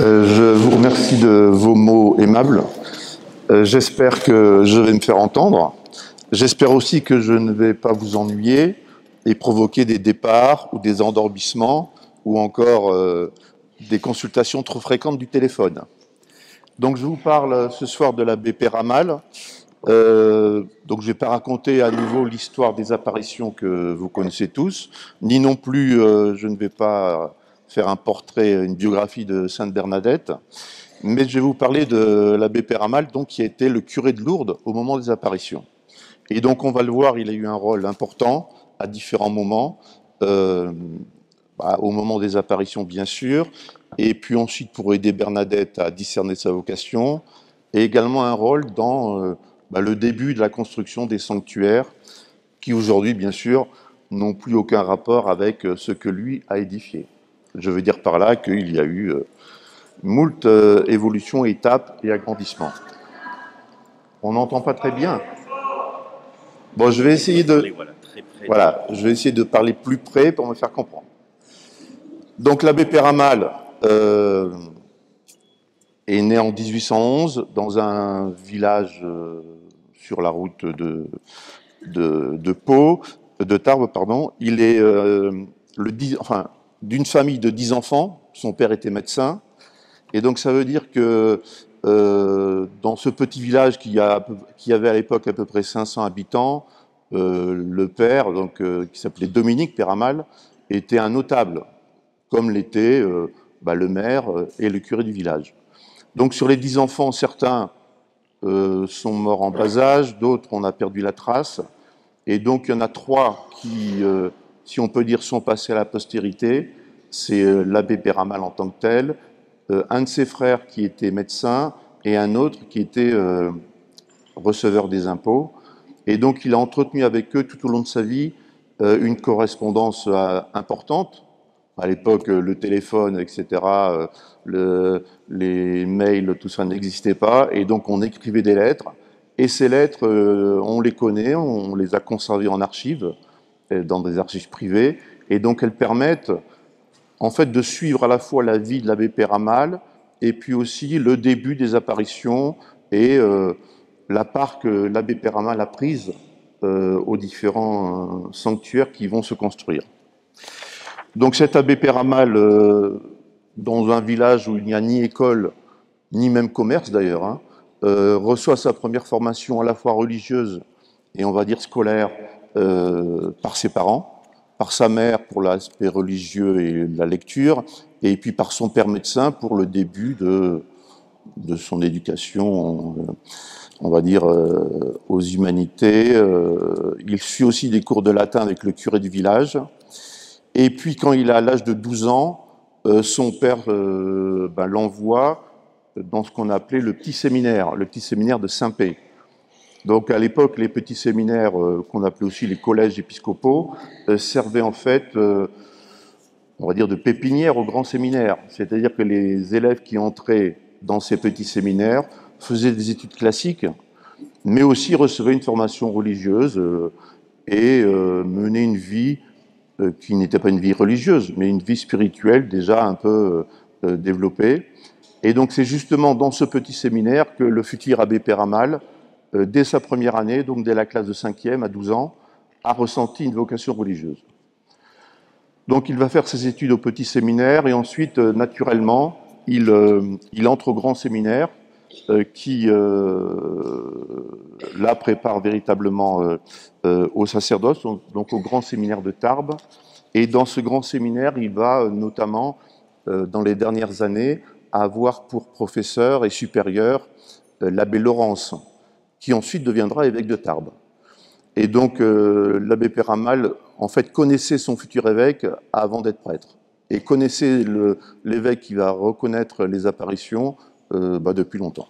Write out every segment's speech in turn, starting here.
Je vous remercie de vos mots aimables. J'espère que je vais me faire entendre. J'espère aussi que je ne vais pas vous ennuyer et provoquer des départs ou des endormissements ou encore des consultations trop fréquentes du téléphone. Donc je vous parle ce soir de l'abbé Peyramale. Donc je ne vais pas raconter à nouveau l'histoire des apparitions que vous connaissez tous, ni non plus je ne vais pas faire un portrait, une biographie de Sainte Bernadette, mais je vais vous parler de l'abbé Peyramale, donc, qui a été le curé de Lourdes au moment des apparitions. Et donc on va le voir, il a eu un rôle important à différents moments, au moment des apparitions bien sûr, et puis ensuite pour aider Bernadette à discerner sa vocation, et également un rôle dans le début de la construction des sanctuaires, qui aujourd'hui bien sûr n'ont plus aucun rapport avec ce que lui a édifié. Je veux dire par là qu'il y a eu moult évolutions, étapes et agrandissements. On n'entend pas très bien. Bon, je vais essayer je vais essayer de parler plus près pour me faire comprendre. Donc l'abbé Peyramale est né en 1811 dans un village sur la route de Pau, de Tarbes, pardon. Il est d'une famille de 10 enfants. Son père était médecin. Et donc ça veut dire que dans ce petit village qui avait à l'époque à peu près 500 habitants, le père, qui s'appelait Dominique Peyramale, était un notable, comme l'était le maire et le curé du village. Donc sur les 10 enfants, certains sont morts en bas âge, d'autres on a perdu la trace, et donc il y en a 3 qui, si on peut dire, sont passés à la postérité. C'est l'abbé Peyramale en tant que tel, un de ses frères qui était médecin et un autre qui était receveur des impôts. Et donc il a entretenu avec eux tout au long de sa vie une correspondance importante. À l'époque, le téléphone, etc., les mails, tout ça n'existait pas, et donc on écrivait des lettres. Et ces lettres, on les connaît, on les a conservées en archives, dans des archives privées, et donc elles permettent en fait de suivre à la fois la vie de l'abbé Peyramale et puis aussi le début des apparitions et la part que l'abbé Peyramale a prise aux différents sanctuaires qui vont se construire. Donc cet abbé Peyramale, dans un village où il n'y a ni école, ni même commerce d'ailleurs, reçoit sa première formation à la fois religieuse et on va dire scolaire par ses parents, par sa mère pour l'aspect religieux et la lecture, et puis par son père médecin pour le début de son éducation, on va dire, aux humanités. Il suit aussi des cours de latin avec le curé du village. Et puis quand il a l'âge de 12 ans, son père l'envoie dans ce qu'on appelait le petit séminaire de Saint-Pé. Donc à l'époque, les petits séminaires, qu'on appelait aussi les collèges épiscopaux, servaient en fait, on va dire, de pépinière au grand séminaire. C'est-à-dire que les élèves qui entraient dans ces petits séminaires faisaient des études classiques, mais aussi recevaient une formation religieuse et menaient une vie qui n'était pas une vie religieuse, mais une vie spirituelle déjà un peu développée. Et donc c'est justement dans ce petit séminaire que le futur abbé Peyramale, dès sa première année, donc dès la classe de 5e à 12 ans, a ressenti une vocation religieuse. Donc il va faire ses études au petit séminaire et ensuite, naturellement, il entre au grand séminaire qui la prépare véritablement au sacerdoce, donc au grand séminaire de Tarbes. Et dans ce grand séminaire, il va notamment, dans les dernières années, avoir pour professeur et supérieur l'abbé Laurence, qui ensuite deviendra évêque de Tarbes. Et donc l'abbé Peyramale, en fait, connaissait son futur évêque avant d'être prêtre, et connaissait l'évêque qui va reconnaître les apparitions depuis longtemps.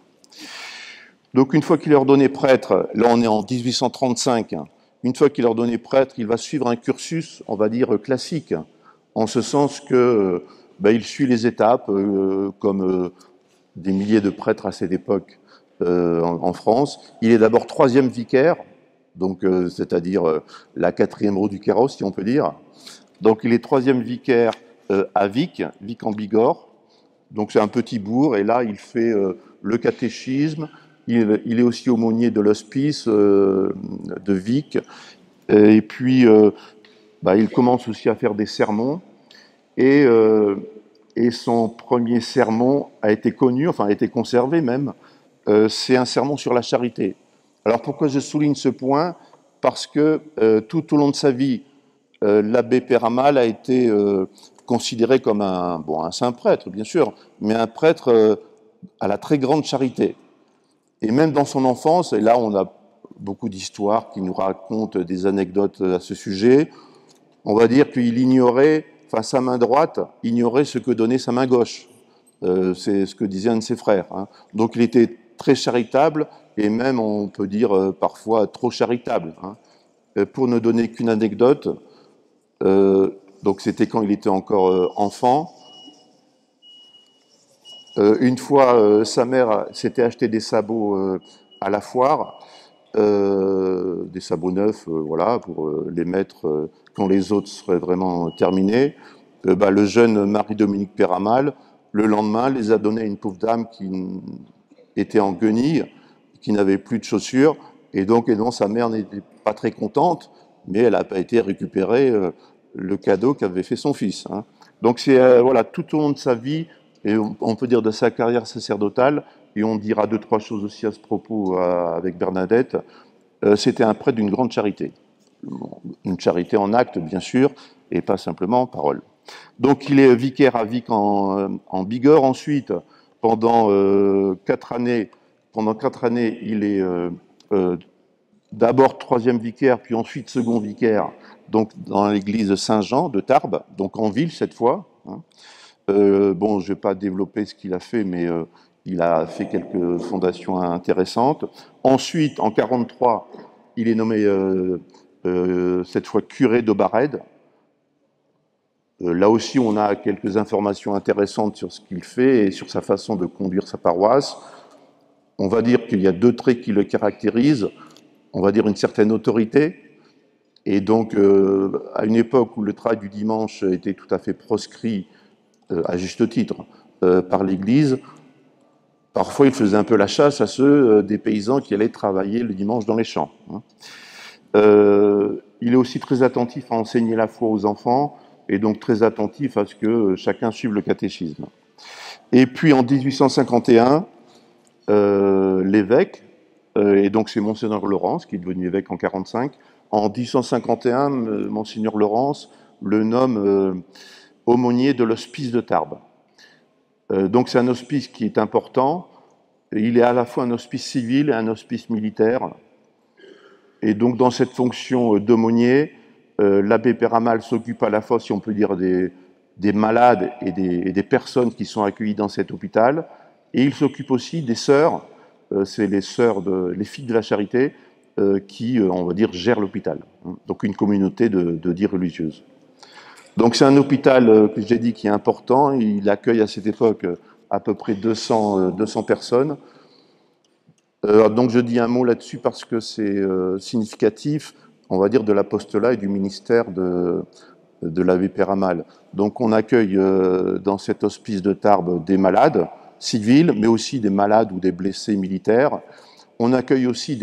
Donc une fois qu'il est ordonné prêtre, là on est en 1835, une fois qu'il est ordonné prêtre, il va suivre un cursus, on va dire, classique, en ce sens que il suit les étapes, comme des milliers de prêtres à cette époque en France. Il est d'abord 3e vicaire, donc c'est-à-dire la 4e roue du carrosse, si on peut dire. Donc il est 3e vicaire à Vic en Bigorre. Donc c'est un petit bourg, et là il fait le catéchisme, il est aussi aumônier de l'hospice de Vic, et puis il commence aussi à faire des sermons, et, euh, et son premier sermon a été connu, enfin a été conservé même, c'est un sermon sur la charité. Alors pourquoi je souligne ce point? Parce que tout au long de sa vie, l'abbé Péramal a été considéré comme un saint prêtre, bien sûr, mais un prêtre à la très grande charité. Et même dans son enfance, et là on a beaucoup d'histoires qui nous racontent des anecdotes à ce sujet, on va dire qu'il ignorait, enfin sa main droite ignorait ce que donnait sa main gauche. C'est ce que disait un de ses frères. Hein. Donc il était très charitable, et même on peut dire parfois trop charitable. Hein. Pour ne donner qu'une anecdote, donc c'était quand il était encore enfant. Une fois, sa mère s'était acheté des sabots à la foire, des sabots neufs, voilà, pour les mettre quand les autres seraient vraiment terminés. Le jeune Marie-Dominique Péramal, le lendemain, les a donnés à une pauvre dame qui était en guenille, qui n'avait plus de chaussures, et donc sa mère n'était pas très contente, mais elle n'a pas été récupérer le cadeau qu'avait fait son fils. Hein. Donc c'est voilà, tout au long de sa vie, et on peut dire de sa carrière sacerdotale, et on dira deux, trois choses aussi à ce propos avec Bernadette, c'était un prêtre d'une grande charité. Une charité en acte, bien sûr, et pas simplement en parole. Donc il est vicaire à Vic en Bigorre. Ensuite, pendant 4 années, il est d'abord troisième vicaire, puis ensuite second vicaire, donc dans l'église Saint-Jean de Tarbes, donc en ville cette fois. Hein. Je ne vais pas développer ce qu'il a fait, mais il a fait quelques fondations intéressantes. Ensuite, en 1943, il est nommé cette fois curé d'Aubared. Là aussi, on a quelques informations intéressantes sur ce qu'il fait et sur sa façon de conduire sa paroisse. On va dire qu'il y a deux traits qui le caractérisent. On va dire une certaine autorité. Et donc, à une époque où le travail du dimanche était tout à fait proscrit, à juste titre, par l'Église, parfois il faisait un peu la chasse à ceux des paysans qui allaient travailler le dimanche dans les champs. Hein. Il est aussi très attentif à enseigner la foi aux enfants, et donc très attentif à ce que chacun suive le catéchisme. Et puis en 1851, l'évêque, et donc c'est Monseigneur Laurence, qui est devenu évêque en 1945, en 1851, Monseigneur Laurence le nomme aumônier de l'hospice de Tarbes. Donc c'est un hospice qui est important. Il est à la fois un hospice civil et un hospice militaire. Et donc dans cette fonction d'aumônier, l'abbé Péramal s'occupe à la fois, si on peut dire, des malades et des personnes qui sont accueillies dans cet hôpital. Et il s'occupe aussi des sœurs, c'est les filles de la charité, qui, on va dire, gèrent l'hôpital. Donc une communauté de 10 religieuses. Donc c'est un hôpital que j'ai dit qui est important. Il accueille à cette époque à peu près 200 personnes. Donc je dis un mot là-dessus parce que c'est significatif, on va dire, de l'apostolat et du ministère de l'abbé Péramal. Donc on accueille dans cet hospice de Tarbes des malades civils, mais aussi des malades ou des blessés militaires. On accueille aussi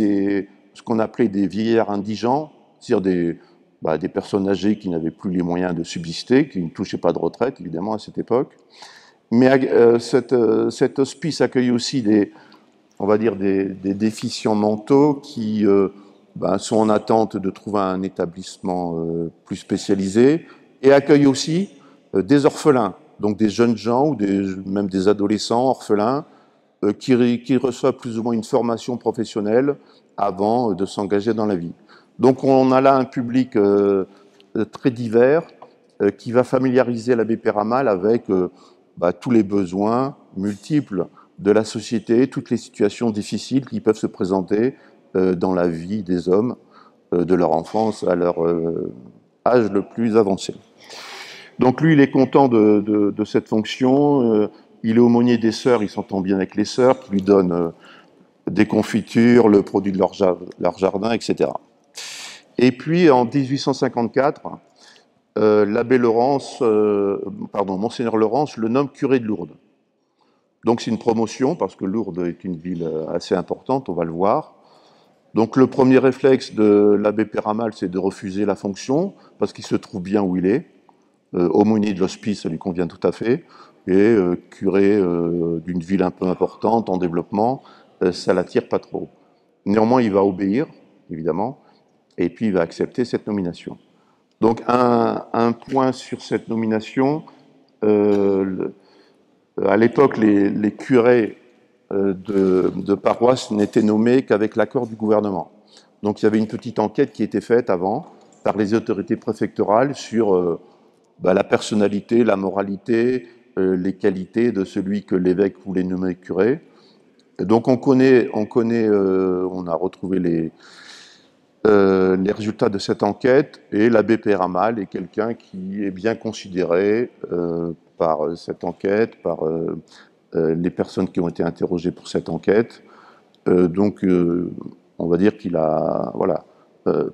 ce qu'on appelait des vieillards indigents, c'est-à-dire des personnes âgées qui n'avaient plus les moyens de subsister, qui ne touchaient pas de retraite, évidemment, à cette époque. Mais cet hospice accueille aussi on va dire, des déficients mentaux qui sont en attente de trouver un établissement plus spécialisé, et accueille aussi des orphelins, donc des jeunes gens ou même des adolescents orphelins qui reçoivent plus ou moins une formation professionnelle avant de s'engager dans la vie. Donc on a là un public très divers qui va familiariser l'abbé Péramal avec tous les besoins multiples de la société, toutes les situations difficiles qui peuvent se présenter dans la vie des hommes, de leur enfance à leur âge le plus avancé. Donc lui, il est content de cette fonction. Il est aumônier des sœurs, il s'entend bien avec les sœurs, qui lui donnent des confitures, le produit de leur jardin, etc. Et puis en 1854, l'abbé Laurence, Monseigneur Laurence le nomme curé de Lourdes. Donc c'est une promotion, parce que Lourdes est une ville assez importante, on va le voir. Donc le premier réflexe de l'abbé Péramal, c'est de refuser la fonction, parce qu'il se trouve bien où il est. Aumônier de l'hospice, ça lui convient tout à fait. Et curé d'une ville un peu importante, en développement, ça l'attire pas trop. Néanmoins, il va obéir, évidemment, et puis il va accepter cette nomination. Donc un point sur cette nomination, à l'époque, les curés de paroisse n'étaient nommés qu'avec l'accord du gouvernement. Donc il y avait une petite enquête qui était faite avant par les autorités préfectorales sur la personnalité, la moralité, les qualités de celui que l'évêque voulait nommer curé. Et donc on a retrouvé les résultats de cette enquête, et l'abbé Péramal est quelqu'un qui est bien considéré par cette enquête, par les personnes qui ont été interrogées pour cette enquête. Donc on va dire qu'il a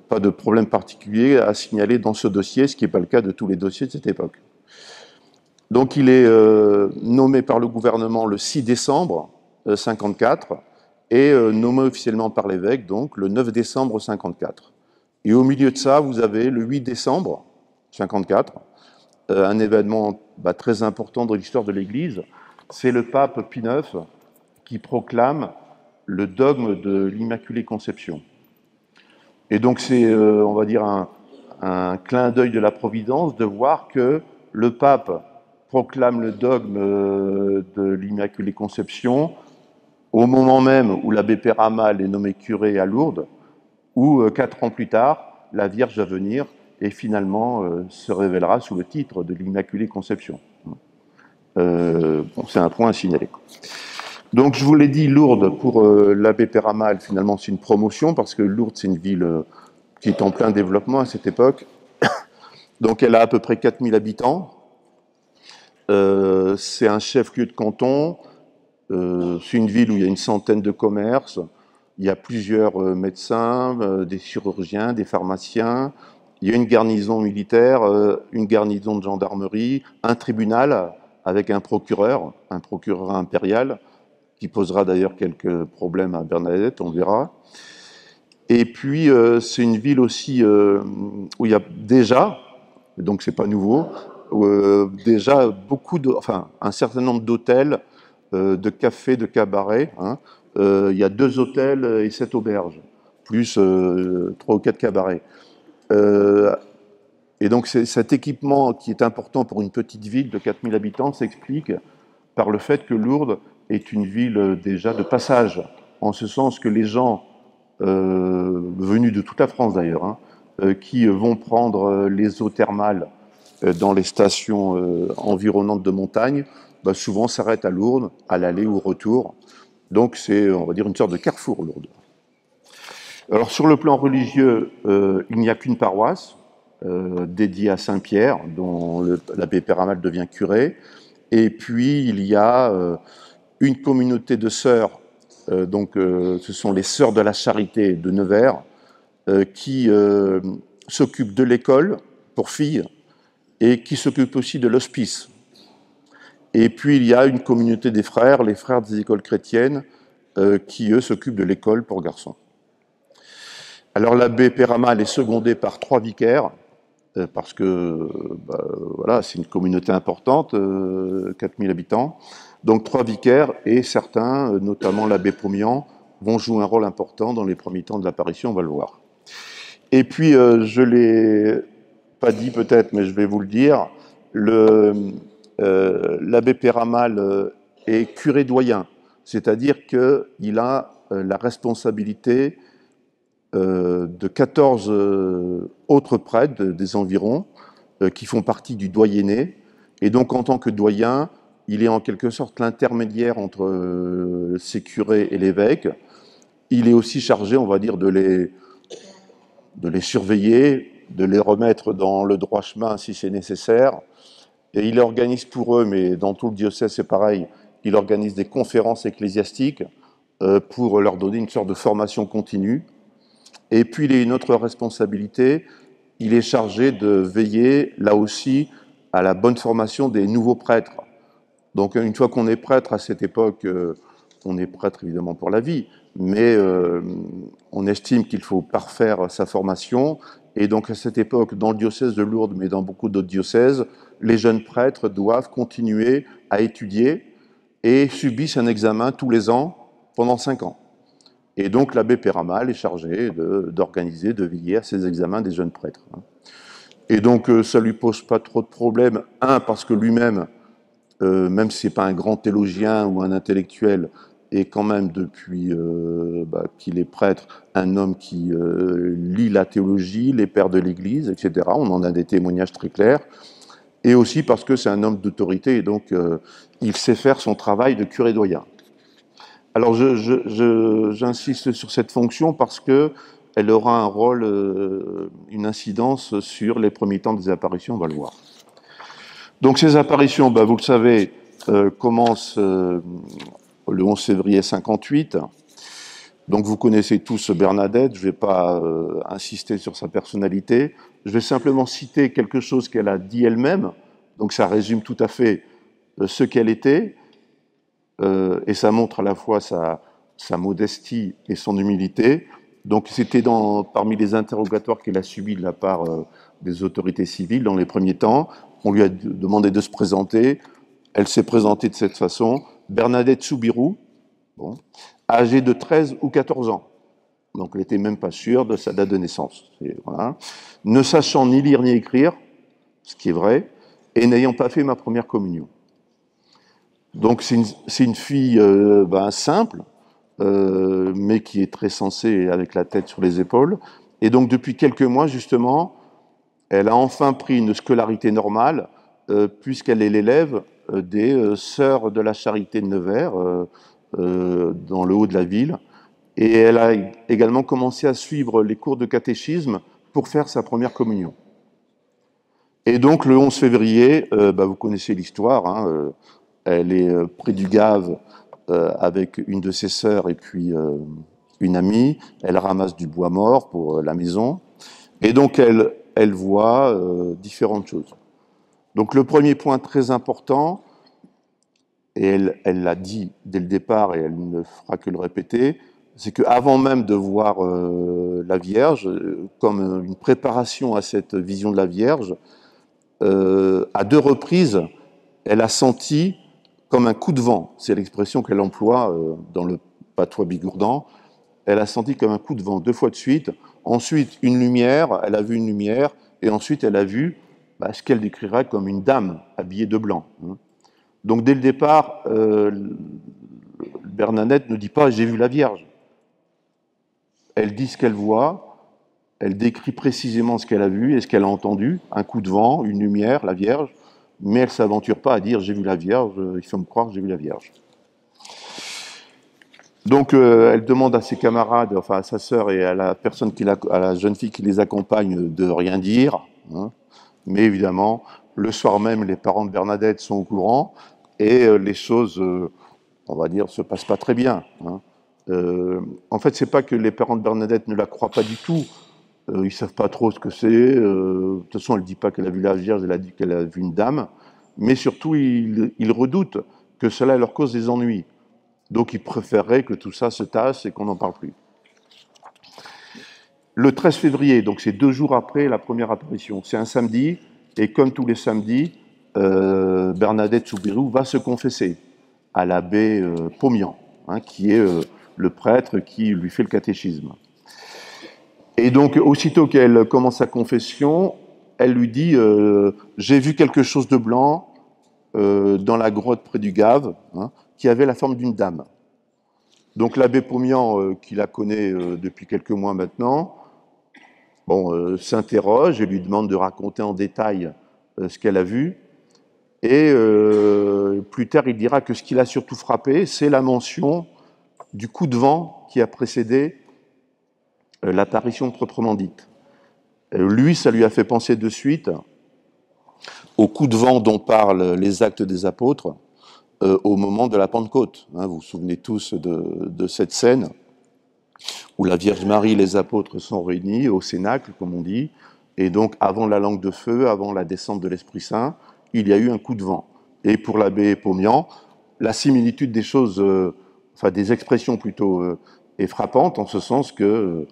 pas de problème particulier à signaler dans ce dossier, ce qui n'est pas le cas de tous les dossiers de cette époque. Donc il est nommé par le gouvernement le 6 décembre 54 et nommé officiellement par l'évêque donc le 9 décembre 54. Et au milieu de ça, vous avez le 8 décembre 54, un événement très important dans l'histoire de l'Église. C'est le pape Pie IX qui proclame le dogme de l'Immaculée Conception. Et donc c'est, on va dire, un clin d'œil de la Providence de voir que le pape proclame le dogme de l'Immaculée Conception au moment même où l'abbé Péramal est nommé curé à Lourdes, où 4 ans plus tard, la Vierge va venir et finalement se révélera sous le titre de l'Immaculée Conception. C'est un point à signaler. Donc je vous l'ai dit, Lourdes, pour l'abbé Péramal, finalement c'est une promotion, parce que Lourdes c'est une ville qui est en plein développement à cette époque. Donc elle a à peu près 4000 habitants. C'est un chef-lieu de canton. C'est une ville où il y a une centaine de commerces. Il y a plusieurs médecins, des chirurgiens, des pharmaciens. Il y a une garnison militaire, une garnison de gendarmerie, un tribunal avec un procureur impérial, qui posera d'ailleurs quelques problèmes à Bernadette, on verra. Et puis, c'est une ville aussi où il y a déjà, donc c'est pas nouveau, déjà un certain nombre d'hôtels, de cafés, de cabarets. Il y a 2 hôtels et 7 auberges, plus 3 ou 4 cabarets. Et donc cet équipement qui est important pour une petite ville de 4000 habitants s'explique par le fait que Lourdes est une ville déjà de passage, en ce sens que les gens venus de toute la France d'ailleurs, qui vont prendre les eaux thermales dans les stations environnantes de montagne, souvent s'arrêtent à Lourdes, à l'aller ou au retour. Donc c'est, on va dire, une sorte de carrefour, Lourdes. Alors sur le plan religieux, il n'y a qu'une paroisse dédiée à Saint-Pierre, dont l'abbé Péramal devient curé. Et puis il y a une communauté de sœurs, ce sont les Sœurs de la Charité de Nevers, qui s'occupent de l'école pour filles et qui s'occupent aussi de l'hospice. Et puis il y a une communauté des frères, les frères des écoles chrétiennes, qui eux s'occupent de l'école pour garçons. Alors l'abbé Péramal est secondé par 3 vicaires, parce que c'est une communauté importante, 4000 habitants. Donc 3 vicaires, et certains, notamment l'abbé Pomian, vont jouer un rôle important dans les premiers temps de l'apparition, on va le voir. Et puis, je ne l'ai pas dit peut-être, mais je vais vous le dire, l'abbé Péramal est curé doyen, c'est-à-dire qu'il a la responsabilité de 14 autres prêtres des environs qui font partie du doyenné. Et donc, en tant que doyen, il est en quelque sorte l'intermédiaire entre ces curés et l'évêque. Il est aussi chargé, on va dire, de les surveiller, de les remettre dans le droit chemin si c'est nécessaire. Et il organise pour eux, mais dans tout le diocèse c'est pareil, il organise des conférences ecclésiastiques pour leur donner une sorte de formation continue. Et puis il a une autre responsabilité, il est chargé de veiller là aussi à la bonne formation des nouveaux prêtres. Donc une fois qu'on est prêtre à cette époque, on est prêtre évidemment pour la vie, mais on estime qu'il faut parfaire sa formation. Et donc à cette époque, dans le diocèse de Lourdes, mais dans beaucoup d'autres diocèses, les jeunes prêtres doivent continuer à étudier et subissent un examen tous les ans pendant 5 ans. Et donc l'abbé Péramal est chargé d'organiser, de veiller à ces examens des jeunes prêtres. Et donc ça lui pose pas trop de problèmes. Un, parce que lui-même, même si c'est pas un grand théologien ou un intellectuel, est quand même depuis qu'il est prêtre, un homme qui lit la théologie, les pères de l'Église, etc. On en a des témoignages très clairs. Et aussi parce que c'est un homme d'autorité, et donc il sait faire son travail de curé doyen. Alors j'insiste sur cette fonction parce que elle aura un rôle, une incidence sur les premiers temps des apparitions, on va le voir. Donc ces apparitions, vous le savez, commencent le 11 février 58. Donc vous connaissez tous Bernadette, je ne vais pas insister sur sa personnalité, je vais simplement citer quelque chose qu'elle a dit elle-même, donc ça résume tout à fait ce qu'elle était, et ça montre à la fois sa modestie et son humilité. Donc c'était parmi les interrogatoires qu'elle a subis de la part des autorités civiles dans les premiers temps. On lui a demandé de se présenter, elle s'est présentée de cette façon. Bernadette Soubirous, âgée de 13 ou 14 ans. Donc elle n'était même pas sûre de sa date de naissance. Voilà. Ne sachant ni lire ni écrire, ce qui est vrai, et n'ayant pas fait ma première communion. Donc c'est une fille simple, mais qui est très sensée avec la tête sur les épaules. Et donc depuis quelques mois, justement, elle a enfin pris une scolarité normale, puisqu'elle est l'élève des Sœurs de la Charité de Nevers, dans le haut de la ville. Et elle a également commencé à suivre les cours de catéchisme pour faire sa première communion. Et donc le 11 février, vous connaissez l'histoire, elle est près du Gave avec une de ses sœurs et puis une amie. Elle ramasse du bois mort pour la maison. Et donc elle voit différentes choses. Donc le premier point très important, et elle l'a dit dès le départ et elle ne fera que le répéter, c'est qu'avant même de voir la Vierge, comme une préparation à cette vision de la Vierge, à 2 reprises, elle a senti comme un coup de vent. C'est l'expression qu'elle emploie dans le patois bigourdan. Elle a senti comme un coup de vent 2 fois de suite. Ensuite, une lumière, elle a vu une lumière, et ensuite elle a vu ce qu'elle décrirait comme une dame habillée de blanc. Donc dès le départ, Bernadette ne dit pas « j'ai vu la Vierge ». Elle dit ce qu'elle voit, elle décrit précisément ce qu'elle a vu et ce qu'elle a entendu, un coup de vent, une lumière, la Vierge, mais elle ne s'aventure pas à dire « j'ai vu la Vierge, il faut me croire, j'ai vu la Vierge ». Donc elle demande à ses camarades, enfin à sa sœur et à la personne à la jeune fille qui les accompagne de rien dire, mais évidemment, le soir même, les parents de Bernadette sont au courant et les choses, on va dire, se passent pas très bien. En fait, c'est pas que les parents de Bernadette ne la croient pas du tout, ils savent pas trop ce que c'est. De toute façon, elle dit pas qu'elle a vu la Vierge, elle a dit qu'elle a vu une dame, mais surtout, ils redoutent que cela leur cause des ennuis. Donc, ils préféreraient que tout ça se tasse et qu'on n'en parle plus. Le 13 février, donc c'est 2 jours après la première apparition, c'est un samedi, et comme tous les samedis, Bernadette Soubirous va se confesser à l'abbé Pomian, qui est le prêtre qui lui fait le catéchisme. Et donc, aussitôt qu'elle commence sa confession, elle lui dit j'ai vu quelque chose de blanc dans la grotte près du Gave, qui avait la forme d'une dame. Donc l'abbé Pomian, qui la connaît depuis quelques mois maintenant, s'interroge et lui demande de raconter en détail ce qu'elle a vu. Et plus tard, il dira que ce qui l'a surtout frappé, c'est la mention du coup de vent qui a précédé l'apparition proprement dite. Lui, ça lui a fait penser de suite au coup de vent dont parlent les Actes des Apôtres au moment de la Pentecôte. Vous vous souvenez tous de cette scène où la Vierge Marie et les apôtres sont réunis au Cénacle, comme on dit, et donc avant la langue de feu, avant la descente de l'Esprit Saint, il y a eu un coup de vent. Et pour l'abbé Pomian, la similitude des choses, enfin des expressions plutôt, est frappante, en ce sens que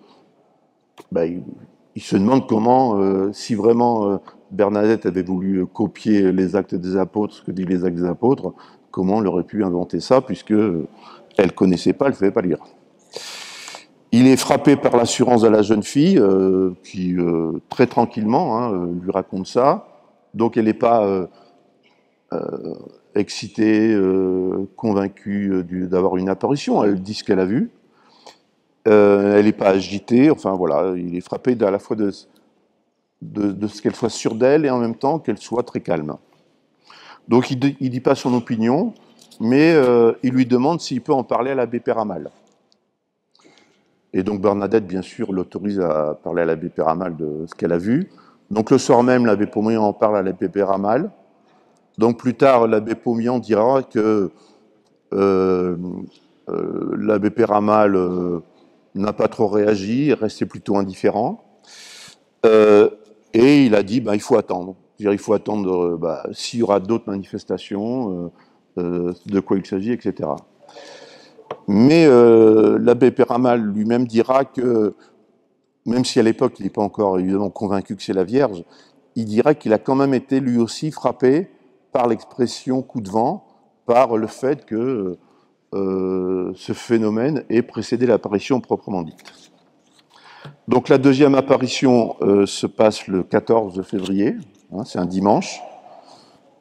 il se demande comment, si vraiment Bernadette avait voulu copier les actes des apôtres, ce que disent les actes des apôtres, comment elle aurait pu inventer ça, puisque elle connaissait pas, elle ne savait pas lire. Il est frappé par l'assurance de la jeune fille, qui très tranquillement lui raconte ça. Donc elle n'est pas excitée, convaincue d'avoir une apparition. Elle dit ce qu'elle a vu. Elle n'est pas agitée. Enfin voilà, il est frappé à la fois de ce qu'elle soit sûre d'elle et en même temps qu'elle soit très calme. Donc il dit pas son opinion, mais il lui demande s'il peut en parler à l'abbé Péramal. Et donc Bernadette, bien sûr, l'autorise à parler à l'abbé Péramal de ce qu'elle a vu. Donc le soir même, l'abbé Pomian en parle à l'abbé Péramal. Donc plus tard, l'abbé Pomian dira que l'abbé Péramal n'a pas trop réagi, est resté plutôt indifférent. Et il a dit, il faut attendre. Il faut attendre s'il y aura d'autres manifestations, de quoi il s'agit, etc. Mais l'abbé Péramal lui-même dira que, même si à l'époque il n'est pas encore évidemment convaincu que c'est la Vierge, il dira qu'il a quand même été lui aussi frappé par l'expression coup de vent, par le fait que ce phénomène ait précédé l'apparition proprement dite. Donc la deuxième apparition se passe le 14 février, c'est un dimanche.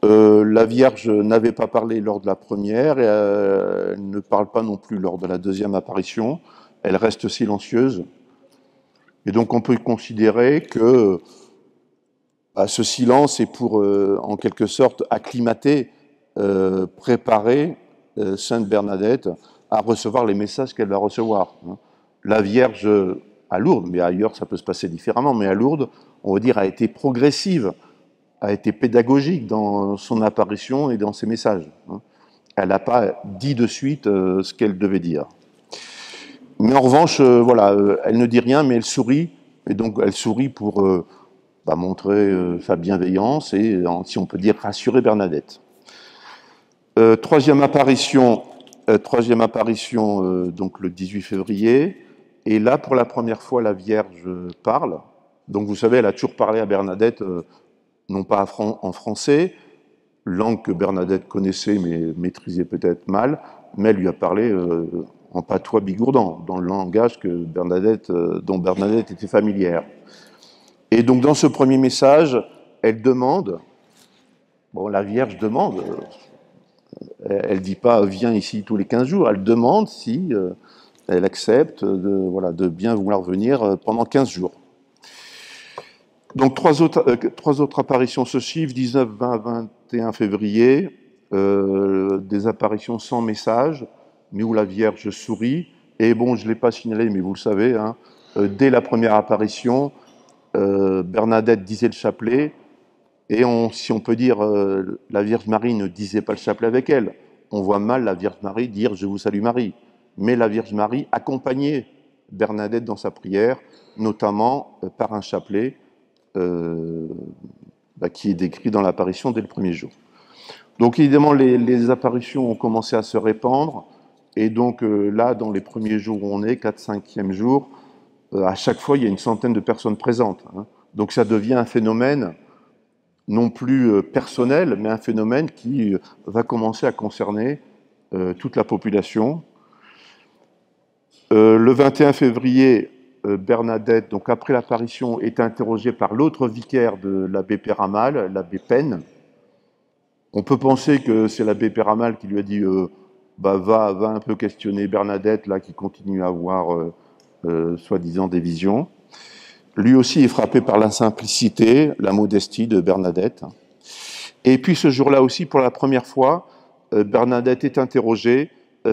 La Vierge n'avait pas parlé lors de la première, et elle ne parle pas non plus lors de la deuxième apparition. Elle reste silencieuse. Et donc on peut considérer que ce silence est pour, en quelque sorte, acclimater, préparer Sainte Bernadette à recevoir les messages qu'elle va recevoir. La Vierge à Lourdes, mais ailleurs ça peut se passer différemment, mais à Lourdes, on va dire, a été progressive, a été pédagogique dans son apparition et dans ses messages. Elle n'a pas dit de suite ce qu'elle devait dire. Mais en revanche, elle ne dit rien, mais elle sourit, et donc elle sourit pour montrer sa bienveillance et, si on peut dire, rassurer Bernadette. Troisième apparition, donc le 18 février, et là, pour la première fois, la Vierge parle. Donc vous savez, elle a toujours parlé à Bernadette, non pas en français, langue que Bernadette connaissait mais maîtrisait peut-être mal, mais elle lui a parlé en patois bigourdan, dans le langage dont Bernadette était familière. Et donc dans ce premier message, elle demande, la Vierge demande, elle ne dit pas « viens ici tous les 15 jours », elle demande si elle accepte de bien vouloir venir pendant 15 jours. Donc trois autres apparitions se suivent, 19, 20, 21 février, des apparitions sans message, mais où la Vierge sourit. Et je ne l'ai pas signalé, mais vous le savez, dès la première apparition, Bernadette disait le chapelet, et si on peut dire, la Vierge Marie ne disait pas le chapelet avec elle. On voit mal la Vierge Marie dire « Je vous salue Marie ». Mais la Vierge Marie accompagnait Bernadette dans sa prière, notamment par un chapelet qui est décrit dans l'apparition dès le premier jour. Donc évidemment, les apparitions ont commencé à se répandre, et donc là, dans les premiers jours où on est, 4-5e jour, à chaque fois, il y a une centaine de personnes présentes. Donc ça devient un phénomène non plus personnel, mais un phénomène qui va commencer à concerner toute la population. Le 21 février, Bernadette, donc après l'apparition, est interrogée par l'autre vicaire de l'abbé Péramal, l'abbé Penn. On peut penser que c'est l'abbé Péramal qui lui a dit va un peu questionner Bernadette, là, qui continue à avoir soi-disant des visions. Lui aussi est frappé par la simplicité, la modestie de Bernadette. Et puis ce jour-là aussi, pour la première fois, Bernadette est interrogée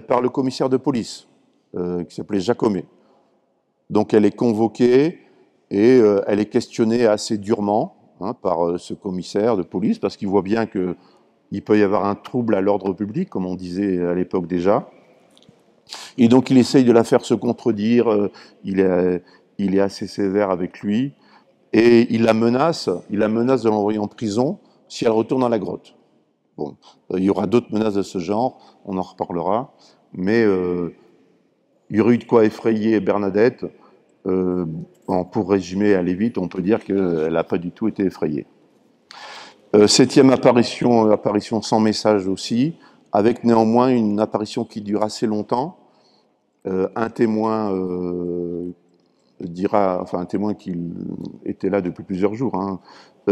par le commissaire de police, qui s'appelait Jacomet. Donc elle est convoquée et elle est questionnée assez durement par ce commissaire de police, parce qu'il voit bien qu'il peut y avoir un trouble à l'ordre public, comme on disait à l'époque déjà. Et donc il essaye de la faire se contredire, il est assez sévère avec lui, et il la menace de l'envoyer en prison si elle retourne dans la grotte. Bon, il y aura d'autres menaces de ce genre, on en reparlera, mais il y aurait eu de quoi effrayer Bernadette. Bon, pour résumer, aller vite, on peut dire qu'elle n'a pas du tout été effrayée. Septième apparition, apparition sans message aussi, avec néanmoins une apparition qui dure assez longtemps. Un témoin un témoin qui était là depuis plusieurs jours, hein,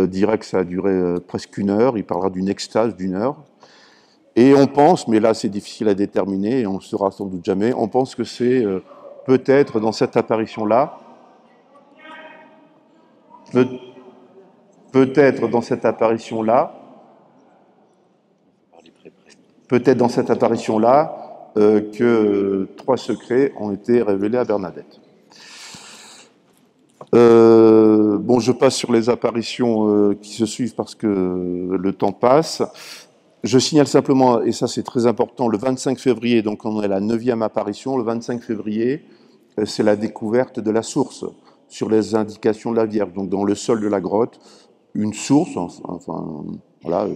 dira que ça a duré presque 1 heure. Il parlera d'une extase d'1 heure. Et on pense, mais là c'est difficile à déterminer, et on ne le saura sans doute jamais, on pense que c'est peut-être dans cette apparition-là, peut-être dans cette apparition-là, que 3 secrets ont été révélés à Bernadette. Bon, je passe sur les apparitions qui se suivent parce que le temps passe. Je signale simplement, et ça c'est très important, le 25 février, donc on est à la 9e apparition, le 25 février, c'est la découverte de la source sur les indications de la Vierge. Donc dans le sol de la grotte, une source, enfin voilà,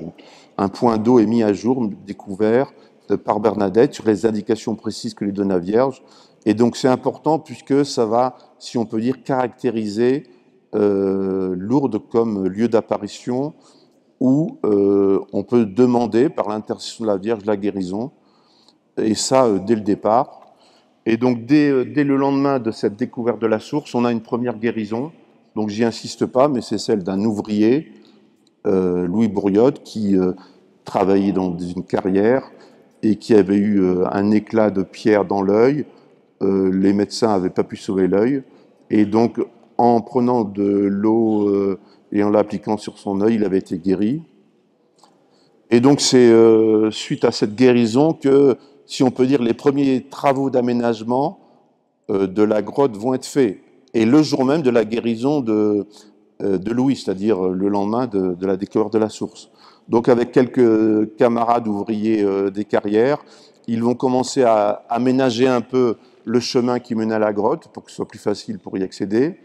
un point d'eau est mis à jour, découvert par Bernadette sur les indications précises que lui donne la Vierge. Et donc c'est important puisque ça va, si on peut dire, caractériser Lourdes comme lieu d'apparition où on peut demander par l'intercession de la Vierge la guérison, et ça dès le départ. Et donc dès le lendemain de cette découverte de la source, on a une première guérison. Donc j'y insiste pas, mais c'est celle d'un ouvrier, Louis Bourriode, qui travaillait dans une carrière et qui avait eu un éclat de pierre dans l'œil. Les médecins n'avaient pas pu sauver l'œil. Et donc, en prenant de l'eau et en l'appliquant sur son œil, il avait été guéri. Et donc, c'est suite à cette guérison que, si on peut dire, les premiers travaux d'aménagement de la grotte vont être faits. Et le jour même de la guérison de Louis, c'est-à-dire le lendemain de la découverte de la source. Donc, avec quelques camarades ouvriers des carrières, ils vont commencer à aménager un peu le chemin qui mène à la grotte pour que ce soit plus facile pour y accéder.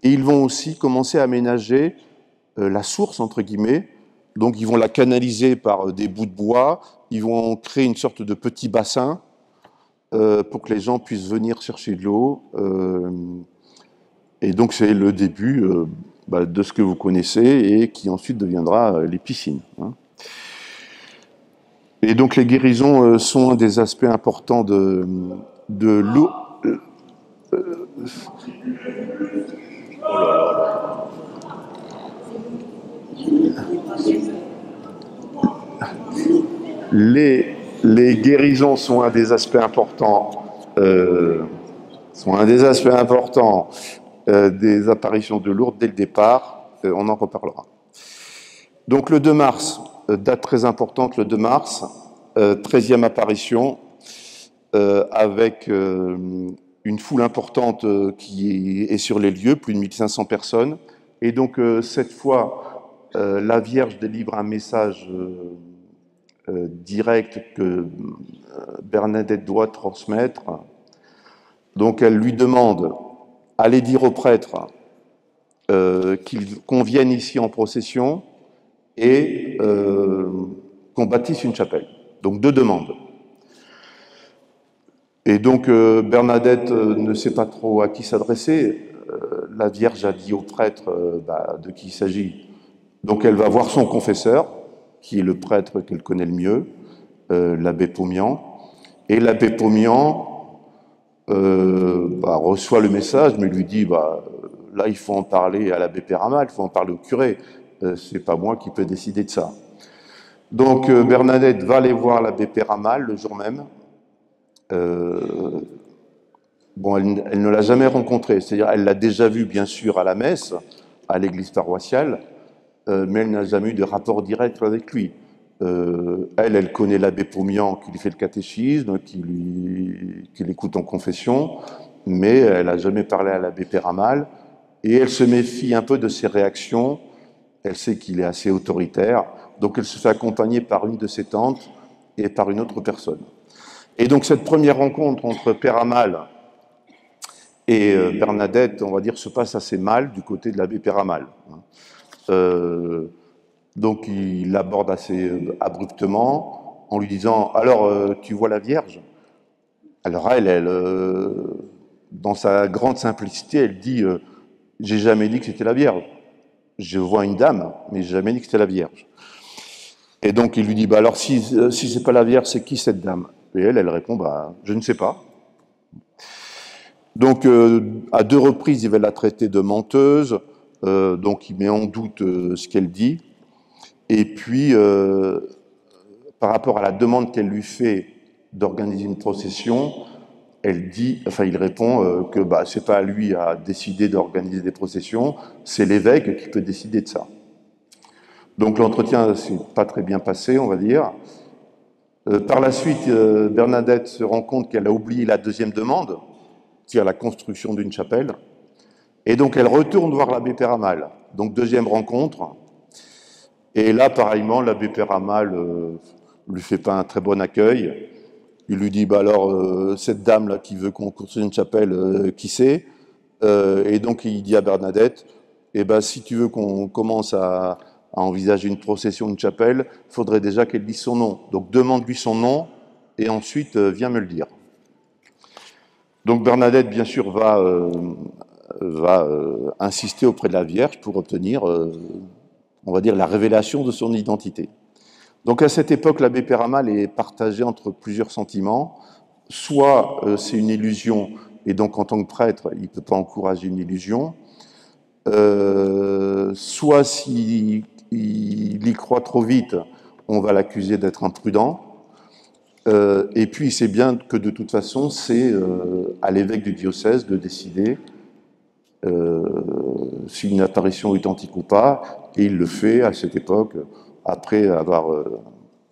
Et ils vont aussi commencer à aménager la source, entre guillemets. Donc ils vont la canaliser par des bouts de bois, ils vont créer une sorte de petit bassin pour que les gens puissent venir chercher de l'eau. Et donc c'est le début de ce que vous connaissez et qui ensuite deviendra les piscines. Hein. Et donc les guérisons sont un des aspects importants de l'eau. Les guérisons sont un des aspects importants, des apparitions de Lourdes dès le départ. On en reparlera. Donc le 2 mars, date très importante, le 2 mars, 13e apparition, avec une foule importante qui est sur les lieux, plus de 1500 personnes. Et donc cette fois, la Vierge délivre un message direct que Bernadette doit transmettre. Donc elle lui demande, allez dire au prêtre qu'on vienne ici en procession et qu'on bâtisse une chapelle. Donc 2 demandes. Et donc Bernadette ne sait pas trop à qui s'adresser. La Vierge a dit au prêtre de qui il s'agit. Donc elle va voir son confesseur, qui est le prêtre qu'elle connaît le mieux, l'abbé Pomian. Et l'abbé Pomian reçoit le message, mais lui dit là il faut en parler à l'abbé Péramal, il faut en parler au curé. C'est pas moi qui peux décider de ça. Donc Bernadette va aller voir l'abbé Péramal le jour même. Elle ne l'a jamais rencontré, c'est-à-dire elle l'a déjà vu bien sûr à la messe, à l'église paroissiale, mais elle n'a jamais eu de rapport direct avec lui. Elle connaît l'abbé Pomian qui lui fait le catéchisme, qui l'écoute en confession, mais elle n'a jamais parlé à l'abbé Péramal, et elle se méfie un peu de ses réactions. Elle sait qu'il est assez autoritaire, donc elle se fait accompagner par une de ses tantes et par une autre personne. Et donc cette première rencontre entre Péramal et Bernadette, on va dire, se passe assez mal du côté de l'abbé Péramal. Donc il l'aborde assez abruptement en lui disant « Alors, tu vois la Vierge ?» Alors dans sa grande simplicité, elle dit j'ai jamais dit que c'était la Vierge. Je vois une dame, mais j'ai jamais dit que c'était la Vierge. » Et donc il lui dit bah alors si c'est pas la Vierge, c'est qui cette dame? Et elle répond bah je ne sais pas. Donc à deux reprises, il va la traiter de menteuse, donc il met en doute ce qu'elle dit. Et puis par rapport à la demande qu'elle lui fait d'organiser une procession, il répond que bah, c'est pas à lui à décider d'organiser des processions, c'est l'évêque qui peut décider de ça. Donc l'entretien s'est pas très bien passé, on va dire. Par la suite, Bernadette se rend compte qu'elle a oublié la deuxième demande, c'est-à-dire la construction d'une chapelle, et donc elle retourne voir l'abbé Péramal. Donc deuxième rencontre, et là pareillement l'abbé Péramal lui fait pas un très bon accueil. Il lui dit, bah alors, cette dame-là qui veut qu'on construise une chapelle, qui c'est? Et donc, il dit à Bernadette, eh ben, si tu veux qu'on commence à envisager une procession, une chapelle, il faudrait déjà qu'elle dise son nom. Donc, demande-lui son nom, et ensuite, viens me le dire. Donc, Bernadette, bien sûr, va insister auprès de la Vierge pour obtenir, on va dire, la révélation de son identité. Donc à cette époque, l'abbé Péramal est partagé entre plusieurs sentiments. Soit c'est une illusion, et donc en tant que prêtre, il ne peut pas encourager une illusion. Soit s'il y croit trop vite, on va l'accuser d'être imprudent. Et puis il sait bien que de toute façon, c'est à l'évêque du diocèse de décider si une apparition est authentique ou pas, et il le fait à cette époque, après avoir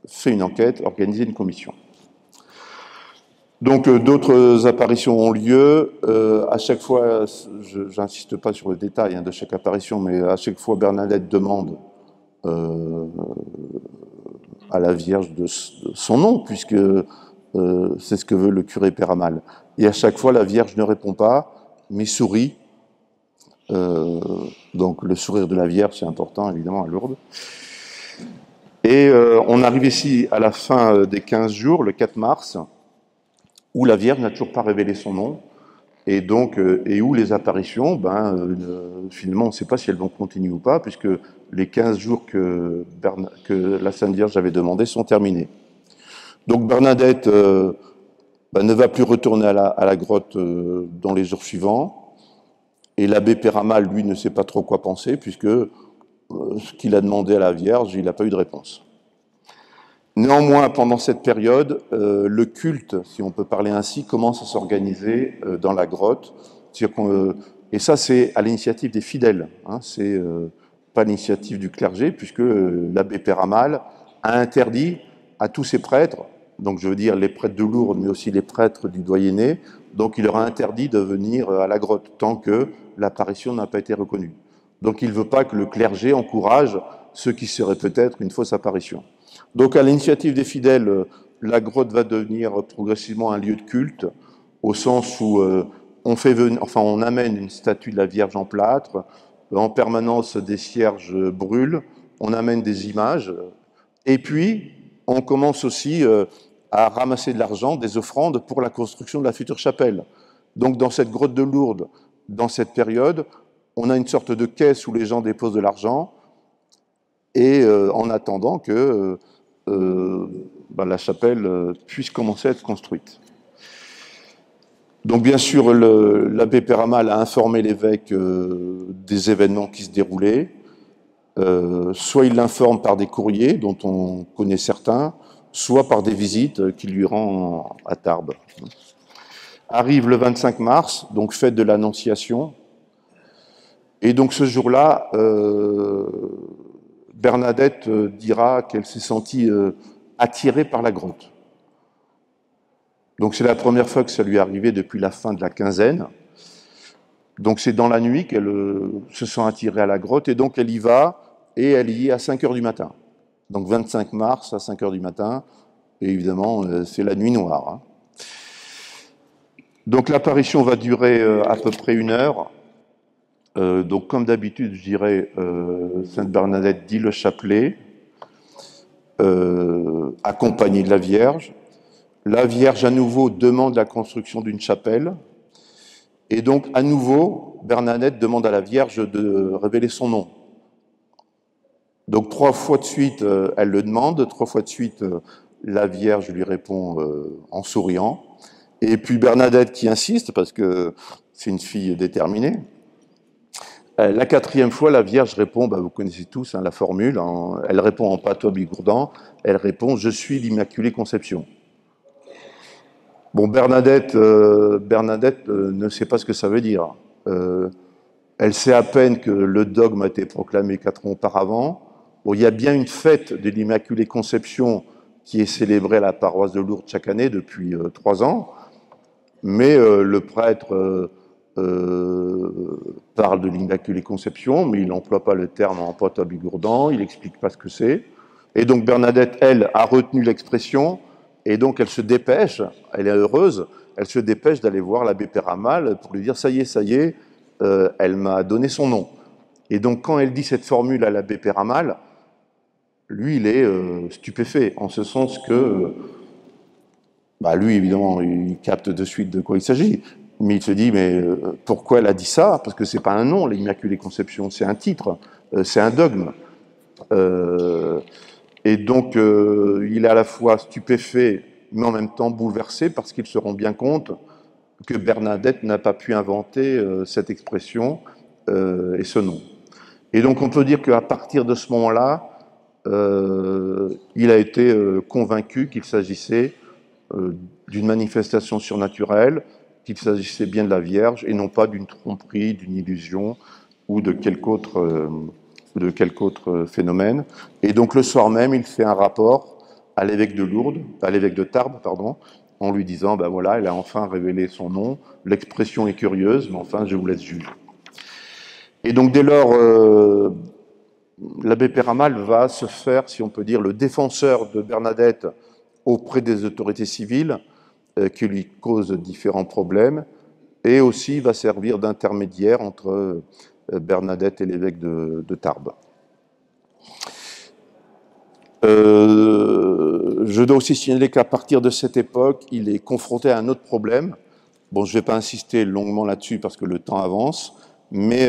fait une enquête, organisé une commission. Donc d'autres apparitions ont lieu. À chaque fois, je n'insiste pas sur le détail de chaque apparition, mais à chaque fois Bernadette demande à la Vierge de son nom, puisque c'est ce que veut le curé Péramal. Et à chaque fois, la Vierge ne répond pas, mais sourit. Donc le sourire de la Vierge, c'est important, évidemment, à Lourdes. Et on arrive ici à la fin des 15 jours, le 4 mars, où la Vierge n'a toujours pas révélé son nom, et donc et où les apparitions, finalement, on ne sait pas si elles vont continuer ou pas, puisque les 15 jours que la Sainte Vierge avait demandé sont terminés. Donc Bernadette ne va plus retourner à la grotte dans les jours suivants, et l'abbé Péramal, lui, ne sait pas trop quoi penser, puisque ce qu'il a demandé à la Vierge, il n'a pas eu de réponse. Néanmoins, pendant cette période, le culte, si on peut parler ainsi, commence à s'organiser dans la grotte. Et ça, c'est à l'initiative des fidèles. C'est pas l'initiative du clergé, puisque l'abbé Péramal a interdit à tous ses prêtres, donc je veux dire les prêtres de Lourdes, mais aussi les prêtres du doyenné, donc il leur a interdit de venir à la grotte tant que l'apparition n'a pas été reconnue. Donc il ne veut pas que le clergé encourage ce qui serait peut-être une fausse apparition. Donc à l'initiative des fidèles, la grotte va devenir progressivement un lieu de culte, au sens où on amène une statue de la Vierge en plâtre, en permanence des cierges brûlent, on amène des images, et puis on commence aussi à ramasser de l'argent, des offrandes pour la construction de la future chapelle. Donc dans cette grotte de Lourdes, dans cette période, on a une sorte de caisse où les gens déposent de l'argent, et en attendant que la chapelle puisse commencer à être construite. Donc bien sûr, l'abbé Péramal a informé l'évêque des événements qui se déroulaient. Soit il l'informe par des courriers, dont on connaît certains, soit par des visites qu'il lui rend à Tarbes. Arrive le 25 mars, donc fête de l'Annonciation. Et donc ce jour-là, Bernadette dira qu'elle s'est sentie attirée par la grotte. Donc c'est la première fois que ça lui est arrivé depuis la fin de la quinzaine. Donc c'est dans la nuit qu'elle se sent attirée à la grotte, et donc elle y va, et elle y est à 5 heures du matin. Donc 25 mars à 5 heures du matin, et évidemment c'est la nuit noire. Donc l'apparition va durer à peu près 1 heure. Donc comme d'habitude, je dirais, Sainte Bernadette dit le chapelet, accompagné de la Vierge. La Vierge, à nouveau, demande la construction d'une chapelle. Et donc, à nouveau, Bernadette demande à la Vierge de révéler son nom. Donc, 3 fois de suite, elle le demande. 3 fois de suite, la Vierge lui répond en souriant. Et puis Bernadette qui insiste, parce que c'est une fille déterminée. La 4e fois, la Vierge répond, vous connaissez tous la formule, elle répond en patois bigourdan, elle répond « Je suis l'Immaculée Conception ». Bon, Bernadette ne sait pas ce que ça veut dire. Elle sait à peine que le dogme a été proclamé 4 ans auparavant. Bon, il y a bien une fête de l'Immaculée Conception qui est célébrée à la paroisse de Lourdes chaque année depuis 3 ans, mais le prêtre parle de l'Immaculée Conception, mais il n'emploie pas le terme en patois bigourdan, il n'explique pas ce que c'est. Et donc Bernadette, elle, a retenu l'expression, et donc elle se dépêche, elle est heureuse, elle se dépêche d'aller voir l'abbé Péramal pour lui dire « ça y est, elle m'a donné son nom ». Et donc quand elle dit cette formule à l'abbé Péramal, lui, il est stupéfait, en ce sens que, lui, évidemment, il capte de suite de quoi il s'agit, mais il se dit, mais pourquoi elle a dit ça? Parce que c'est pas un nom, l'Immaculée Conception, c'est un titre, c'est un dogme. Et donc, il est à la fois stupéfait, mais en même temps bouleversé, parce qu'il se rend bien compte que Bernadette n'a pas pu inventer cette expression et ce nom. Et donc, on peut dire qu'à partir de ce moment-là, il a été convaincu qu'il s'agissait d'une manifestation surnaturelle, qu'il s'agissait bien de la Vierge, et non pas d'une tromperie, d'une illusion, ou de quelque autre phénomène. Et donc le soir même, il fait un rapport à l'évêque de Tarbes, en lui disant, voilà, elle a enfin révélé son nom, l'expression est curieuse, mais enfin, je vous laisse juger. Et donc dès lors, l'abbé Péramal va se faire, si on peut dire, le défenseur de Bernadette auprès des autorités civiles qui lui causent différents problèmes, et aussi va servir d'intermédiaire entre Bernadette et l'évêque de Tarbes. Je dois aussi signaler qu'à partir de cette époque, il est confronté à un autre problème. Bon, je ne vais pas insister longuement là-dessus parce que le temps avance, mais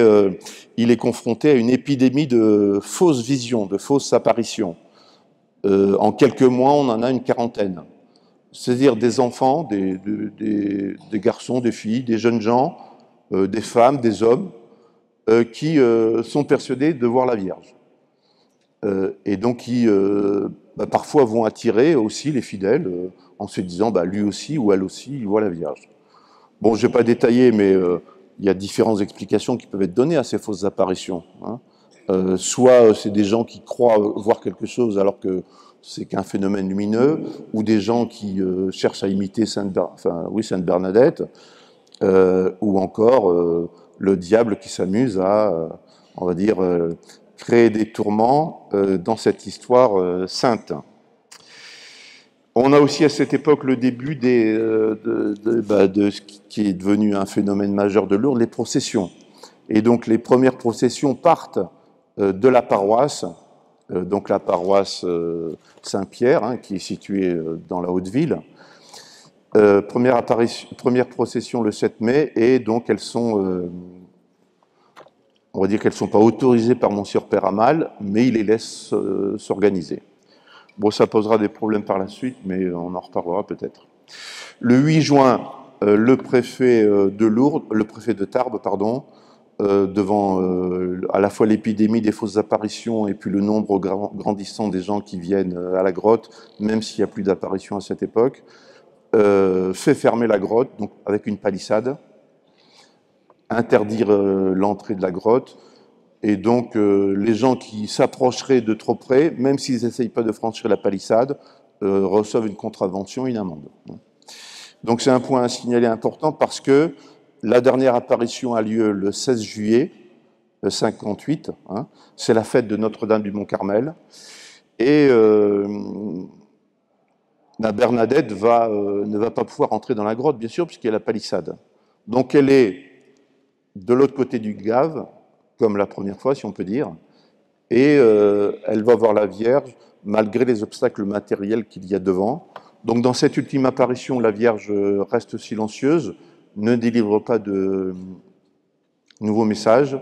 il est confronté à une épidémie de fausses visions, de fausses apparitions. En quelques mois, on en a une 40aine. C'est-à-dire des enfants, des garçons, des filles, des jeunes gens, des femmes, des hommes, qui sont persuadés de voir la Vierge. Et donc qui parfois vont attirer aussi les fidèles en se disant lui aussi ou elle aussi, il voit la Vierge. Bon, je ne vais pas détailler, mais il y a différentes explications qui peuvent être données à ces fausses apparitions. Soit c'est des gens qui croient voir quelque chose alors que c'est qu'un phénomène lumineux, ou des gens qui cherchent à imiter Sainte Bernadette, ou encore le diable qui s'amuse à, on va dire, créer des tourments dans cette histoire sainte. On a aussi à cette époque le début de ce qui est devenu un phénomène majeur de Lourdes, les processions. Et donc les premières processions partent de la paroisse, donc la paroisse Saint-Pierre, qui est située dans la Haute-Ville. Première procession le 7 mai, et donc elles sont, on va dire qu'elles ne sont pas autorisées par Monseigneur Péramal, mais il les laisse s'organiser. Bon, ça posera des problèmes par la suite, mais on en reparlera peut-être. Le 8 juin, le préfet de Tarbes, devant à la fois l'épidémie des fausses apparitions et puis le nombre grandissant des gens qui viennent à la grotte, même s'il n'y a plus d'apparitions à cette époque, fait fermer la grotte, donc avec une palissade, interdire l'entrée de la grotte, et donc les gens qui s'approcheraient de trop près, même s'ils n'essayent pas de franchir la palissade, reçoivent une contravention, une amende. Donc c'est un point à signaler important parce que la dernière apparition a lieu le 16 juillet 58, c'est la fête de Notre-Dame du Mont-Carmel, et Bernadette ne va pas pouvoir entrer dans la grotte, bien sûr, puisqu'il y a la palissade. Donc elle est de l'autre côté du Gave, comme la première fois, si on peut dire, et elle elle va voir la Vierge, malgré les obstacles matériels qu'il y a devant. Donc dans cette ultime apparition, la Vierge reste silencieuse, ne délivre pas de nouveaux messages.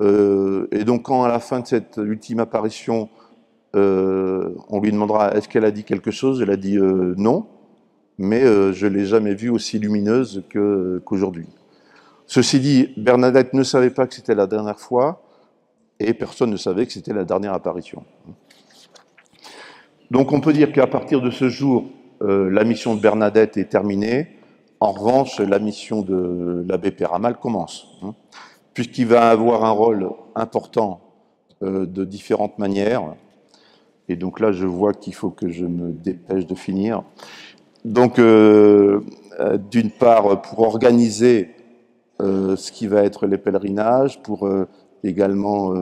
Et donc quand à la fin de cette ultime apparition, on lui demandera est-ce qu'elle a dit quelque chose, elle a dit non, mais je ne l'ai jamais vue aussi lumineuse qu'aujourd'hui. Ceci dit, Bernadette ne savait pas que c'était la dernière fois, et personne ne savait que c'était la dernière apparition. Donc on peut dire qu'à partir de ce jour, la mission de Bernadette est terminée. En revanche, la mission de l'abbé Péramal commence, puisqu'il va avoir un rôle important de différentes manières. Et donc là, je vois qu'il faut que je me dépêche de finir. Donc, d'une part, pour organiser ce qui va être les pèlerinages, pour également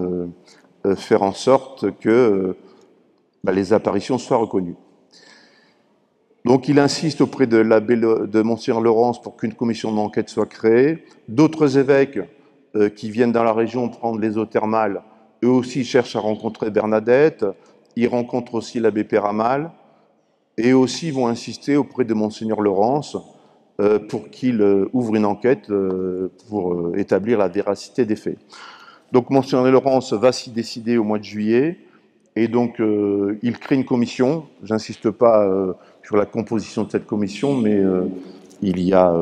faire en sorte que les apparitions soient reconnues. Donc il insiste auprès de l'abbé de Monseigneur Laurence pour qu'une commission d'enquête soit créée. D'autres évêques qui viennent dans la région prendre les eaux thermales, eux aussi cherchent à rencontrer Bernadette. Ils rencontrent aussi l'abbé Péramal et aussi vont insister auprès de Monseigneur Laurence pour qu'il ouvre une enquête pour établir la véracité des faits. Donc Monseigneur Laurence va s'y décider au mois de juillet. Et donc, il crée une commission. J'insiste pas sur la composition de cette commission, mais il y a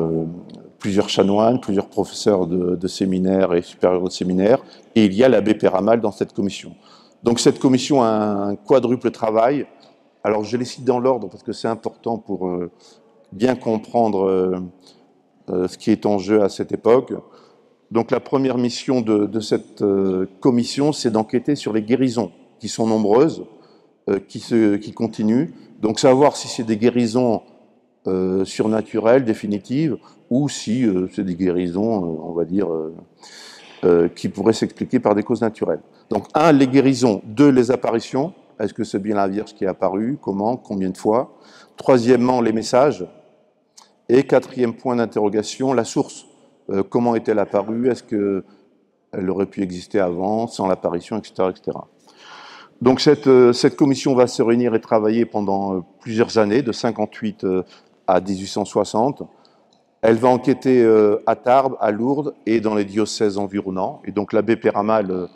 plusieurs chanoines, plusieurs professeurs de séminaire et supérieurs de séminaire, et il y a l'abbé Péramal dans cette commission. Donc cette commission a un quadruple travail. Alors je les cite dans l'ordre parce que c'est important pour bien comprendre ce qui est en jeu à cette époque. Donc la première mission de cette commission, c'est d'enquêter sur les guérisons, qui sont nombreuses, qui continuent. Donc savoir si c'est des guérisons surnaturelles, définitives, ou si c'est des guérisons, on va dire, qui pourraient s'expliquer par des causes naturelles. Donc 1, les guérisons. 2, les apparitions. Est-ce que c'est bien la Vierge qui est apparue? Comment? Combien de fois? Troisièmement, les messages. Et 4e point d'interrogation, la source. Comment est-elle apparue? Est-ce qu'elle aurait pu exister avant, sans l'apparition, etc., etc. Donc cette commission va se réunir et travailler pendant plusieurs années, de 58 à 1860. Elle va enquêter à Tarbes, à Lourdes et dans les diocèses environnants. Et donc l'abbé Péramal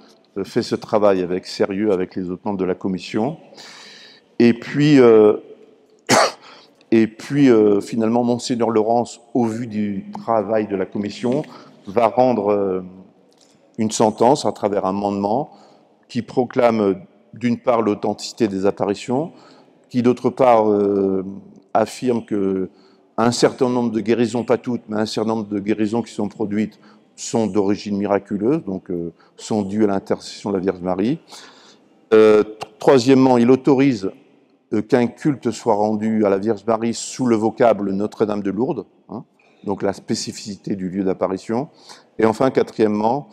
fait ce travail avec sérieux avec les autres membres de la commission. Et puis finalement, Monseigneur Laurence, au vu du travail de la commission, va rendre une sentence à travers un mandement qui proclame d'une part l'authenticité des apparitions, qui d'autre part affirme qu'un certain nombre de guérisons, pas toutes, mais un certain nombre de guérisons qui sont produites sont d'origine miraculeuse, donc sont dues à l'intercession de la Vierge Marie. Troisièmement, il autorise qu'un culte soit rendu à la Vierge Marie sous le vocable Notre-Dame de Lourdes, donc la spécificité du lieu d'apparition. Et enfin, quatrièmement,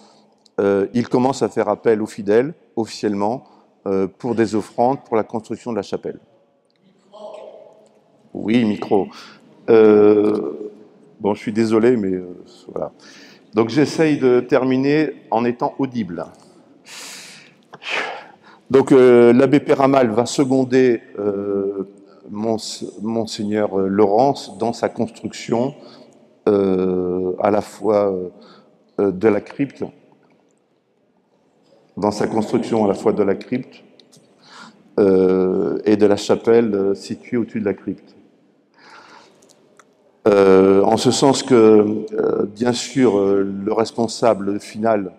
il commence à faire appel aux fidèles, officiellement, pour des offrandes pour la construction de la chapelle. Oui, micro. Bon, je suis désolé, mais voilà. Donc j'essaye de terminer en étant audible. Donc l'abbé Péramal va seconder Monseigneur Laurence dans sa construction à la fois de la crypte, et de la chapelle située au-dessus de la crypte. En ce sens que, bien sûr, le responsable final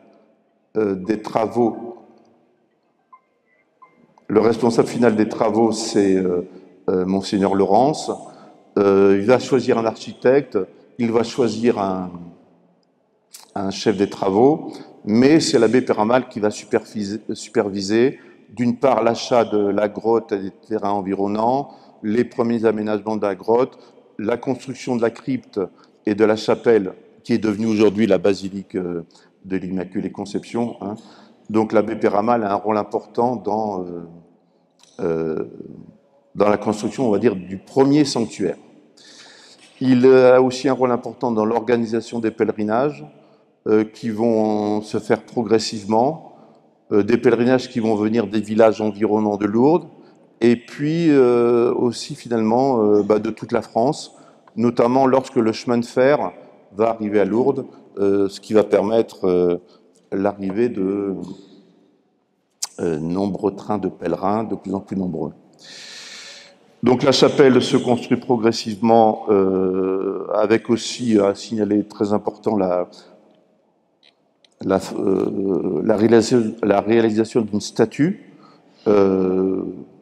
des travaux, c'est Monseigneur Laurence. Il va choisir un architecte, il va choisir un chef des travaux, mais c'est l'abbé Péramal qui va superviser d'une part l'achat de la grotte et des terrains environnants, les premiers aménagements de la grotte, la construction de la crypte et de la chapelle qui est devenue aujourd'hui la basilique de l'Immaculée Conception. Donc l'abbé Péramal a un rôle important dans la construction, on va dire, du premier sanctuaire. Il a aussi un rôle important dans l'organisation des pèlerinages qui vont se faire progressivement des pèlerinages qui vont venir des villages environnants de Lourdes, et puis aussi finalement de toute la France, notamment lorsque le chemin de fer va arriver à Lourdes, ce qui va permettre l'arrivée de nombreux trains de pèlerins de plus en plus nombreux. Donc la chapelle se construit progressivement avec aussi, à signaler très important, la réalisation d'une statue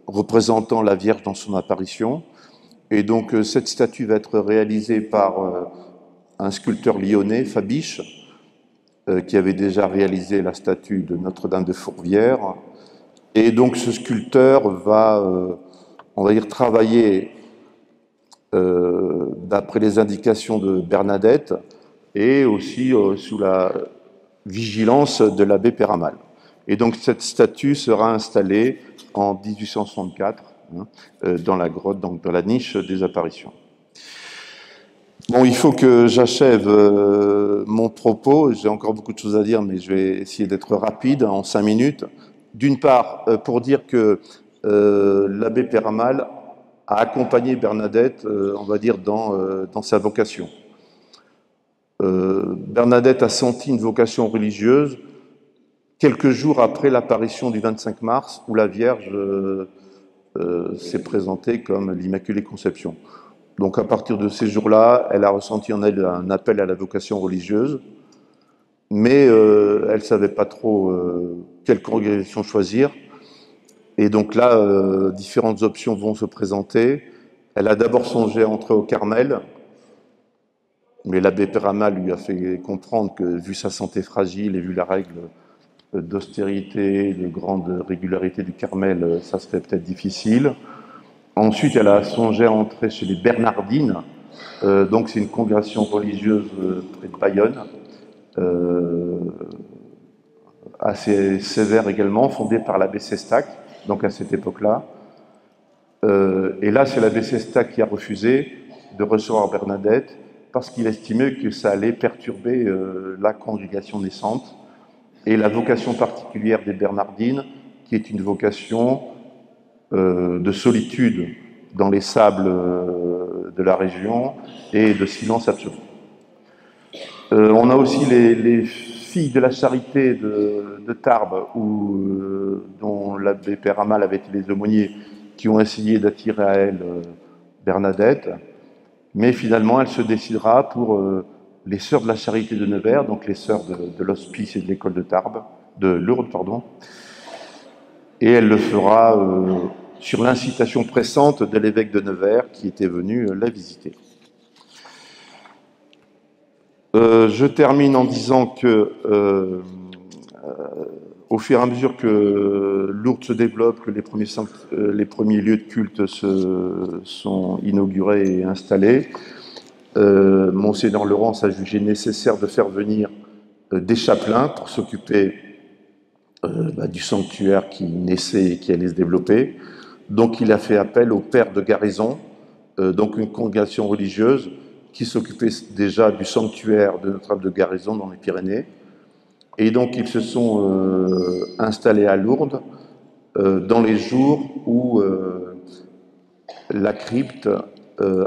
représentant la Vierge dans son apparition. Et donc cette statue va être réalisée par un sculpteur lyonnais, Fabiche, qui avait déjà réalisé la statue de Notre-Dame de Fourvière. Et donc ce sculpteur va, on va dire, travailler d'après les indications de Bernadette et aussi sous la vigilance de l'abbé Péramal. Et donc cette statue sera installée en 1864 dans la grotte, donc dans la niche des apparitions. Bon, il faut que j'achève mon propos. J'ai encore beaucoup de choses à dire, mais je vais essayer d'être rapide en 5 minutes. D'une part, pour dire que l'abbé Péramal a accompagné Bernadette, on va dire, dans sa vocation. Bernadette a senti une vocation religieuse quelques jours après l'apparition du 25 mars, où la Vierge s'est présentée comme l'Immaculée Conception. Donc à partir de ces jours-là, elle a ressenti en elle un appel à la vocation religieuse, mais elle ne savait pas trop quelle congrégation choisir. Et donc là, différentes options vont se présenter. Elle a d'abord songé à entrer au Carmel, mais l'abbé Péramal lui a fait comprendre que, vu sa santé fragile et vu la règle d'austérité, de grande régularité du Carmel, ça serait peut-être difficile. Ensuite, elle a songé à entrer chez les Bernardines, donc c'est une congrégation religieuse près de Bayonne, assez sévère également, fondée par l'abbé Sestac, donc à cette époque-là. Et là, c'est l'abbé Sestac qui a refusé de recevoir Bernadette parce qu'il estimait que ça allait perturber la congrégation naissante et la vocation particulière des Bernardines, qui est une vocation de solitude dans les sables de la région et de silence absolu. On a aussi les filles de la charité de Tarbes, dont l'abbé Péramal avait été les aumôniers, qui ont essayé d'attirer à elle Bernadette, mais finalement elle se décidera pour les sœurs de la charité de Nevers, donc les sœurs de l'hospice et de l'école de Lourdes, pardon, et elle le fera sur l'incitation pressante de l'évêque de Nevers qui était venu la visiter. Je termine en disant que au fur et à mesure que Lourdes se développe, que les premiers lieux de culte sont inaugurés et installés, Monseigneur Laurence a jugé nécessaire de faire venir des chapelains pour s'occuper du sanctuaire qui naissait et qui allait se développer. Donc il a fait appel au père de Garrison, donc une congrégation religieuse qui s'occupait déjà du sanctuaire de Notre-Dame de Garrison dans les Pyrénées. Et donc ils se sont installés à Lourdes dans les jours où la crypte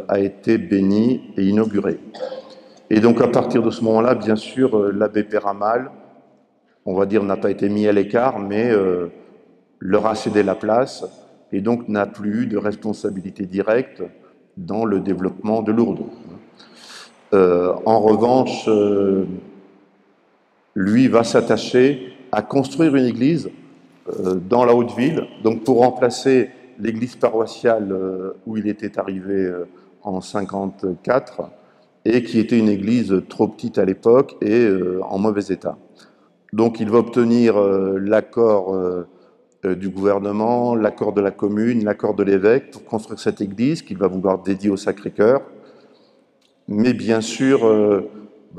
a été bénie et inaugurée. Et donc à partir de ce moment-là, bien sûr, l'abbé Péramal, on va dire, n'a pas été mis à l'écart, mais leur a cédé la place et donc n'a plus eu de responsabilité directe dans le développement de Lourdes. En revanche, lui va s'attacher à construire une église dans la Haute-Ville, donc pour remplacer l'église paroissiale où il était arrivé en 1954 et qui était une église trop petite à l'époque et en mauvais état. Donc il va obtenir l'accord du gouvernement, l'accord de la commune, l'accord de l'évêque pour construire cette église qu'il va vouloir dédier au Sacré-Cœur. Mais bien sûr,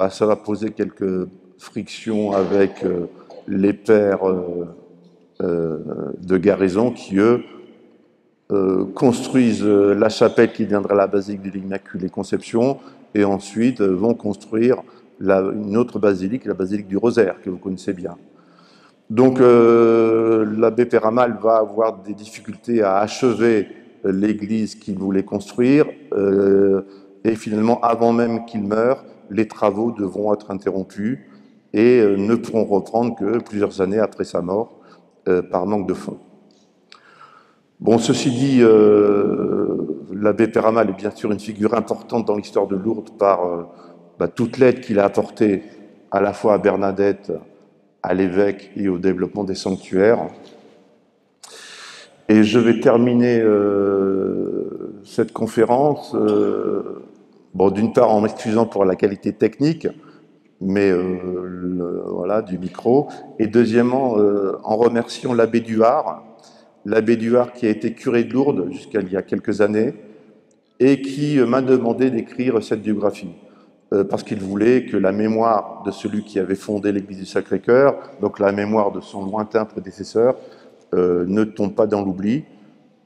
ça va poser quelques frictions avec les pères de Garrison qui, eux, construisent la chapelle qui deviendra la basilique de l'Immaculée Conception et ensuite vont construire une autre basilique, la basilique du Rosaire, que vous connaissez bien. Donc l'abbé Péramal va avoir des difficultés à achever l'église qu'il voulait construire et finalement, avant même qu'il meure, les travaux devront être interrompus et ne pourront reprendre que plusieurs années après sa mort par manque de fonds. Bon, ceci dit, l'abbé Péramal est bien sûr une figure importante dans l'histoire de Lourdes par toute l'aide qu'il a apportée à la fois à Bernadette, à l'évêque et au développement des sanctuaires. Et je vais terminer cette conférence, d'une part en m'excusant pour la qualité technique, mais voilà, du micro, et deuxièmement en remerciant l'abbé Duhard qui a été curé de Lourdes jusqu'à il y a quelques années, et qui m'a demandé d'écrire cette biographie, parce qu'il voulait que la mémoire de celui qui avait fondé l'église du Sacré-Cœur, donc la mémoire de son lointain prédécesseur, ne tombe pas dans l'oubli,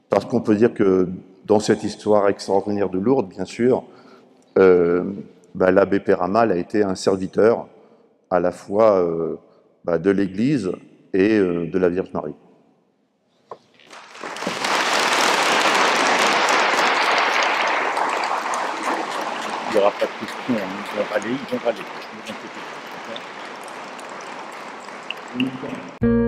parce qu'on peut dire que dans cette histoire extraordinaire de Lourdes, bien sûr, l'abbé Péramal a été un serviteur à la fois de l'Église et de la Vierge Marie. Il n'y aura pas de questions, ils vont râler, ne vous inquiétez pas.